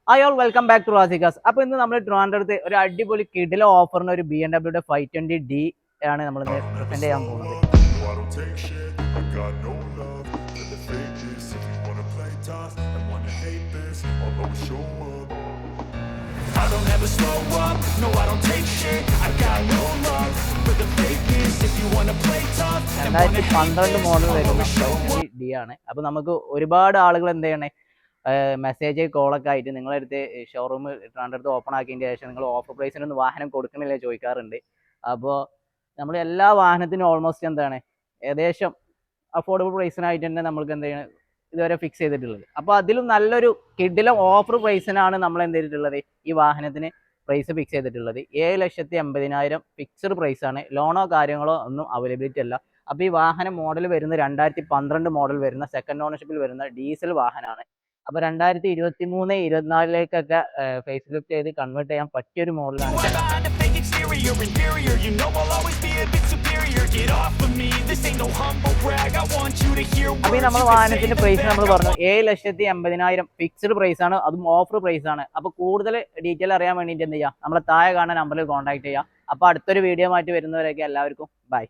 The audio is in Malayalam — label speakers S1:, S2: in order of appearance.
S1: Hi all welcome back to Rasikas. അപ്പോൾ ഇന്ന് നമ്മൾ ട്രിവാൻഡ്രത്ത് ഒരു അടിപൊളി കിടിലൻ ഓഫറിന് ഒരു BMW 520D ആണ് നമ്മൾ പ്രസന്റ് ചെയ്യാൻ പോകുന്നത്. രണ്ടായിരത്തി 12 മോഡൽ വരുന്ന 520D ആണ്. അപ്പോൾ നമുക്ക് ഒരുപാട് ആളുകൾ എന്ത് ചെയ്യണേ, മെസ്സേജ് കോളൊക്കെ ആയിട്ട് നിങ്ങളടുത്ത് ഷോറൂം ട്രിവാൻഡ്രത്ത് ഓപ്പൺ ആക്കിയതിന് ശേഷം നിങ്ങൾ ഓഫർ പ്രൈസിനൊന്നും വാഹനം കൊടുക്കണില്ലേ ചോദിക്കാറുണ്ട്. അപ്പോൾ നമ്മൾ എല്ലാ വാഹനത്തിനും ഓൾമോസ്റ്റ് എന്താണ് ഏകദേശം അഫോർഡബിൾ പ്രൈസിനായിട്ട് തന്നെ നമ്മൾക്ക് എന്ത് ചെയ്യണം ഇതുവരെ ഫിക്സ് ചെയ്തിട്ടുള്ളത്. അപ്പോൾ അതിലും നല്ലൊരു കിടിലൻ ഓഫർ പ്രൈസിനാണ് നമ്മൾ എന്ത് ചെയ്തിട്ടുള്ളത്, ഈ വാഹനത്തിന് പ്രൈസ് ഫിക്സ് ചെയ്തിട്ടുള്ളത്. 7,80,000 ഫിക്സ്ഡ് പ്രൈസാണ്. ലോണോ കാര്യങ്ങളോ ഒന്നും അവൈലബിലിറ്റി അല്ല. അപ്പോൾ ഈ വാഹനം മോഡൽ വരുന്ന 2012 മോഡൽ വരുന്ന സെക്കൻഡ് ഓണർഷിപ്പിൽ വരുന്ന ഡീസൽ വാഹനമാണ്. അപ്പോൾ 2023-24 ഫേസ് ലിഫ്റ്റ് ചെയ്ത് കൺവേർട്ട് ചെയ്യാൻ പറ്റിയൊരു മോഡലാണ്. അപ്പോൾ ഈ നമ്മൾ വാഹനത്തിന്റെ പ്രൈസ് നമ്മൾ പറഞ്ഞു 7,80,000 ഫിക്സ്ഡ് പ്രൈസ് ആണ്, അതും ഓഫർ പ്രൈസ് ആണ്. അപ്പോൾ കൂടുതൽ ഡീറ്റെയിൽ അറിയാൻ വേണ്ടിയിട്ട് എന്ത് ചെയ്യാം, നമ്മളെ താഴെ കാണുന്ന നമ്പറിൽ കോൺടാക്ട് ചെയ്യാം. അപ്പോൾ അടുത്തൊരു വീഡിയോ ആയിട്ട് വരുന്നവരേക്ക് എല്ലാവർക്കും ബൈ.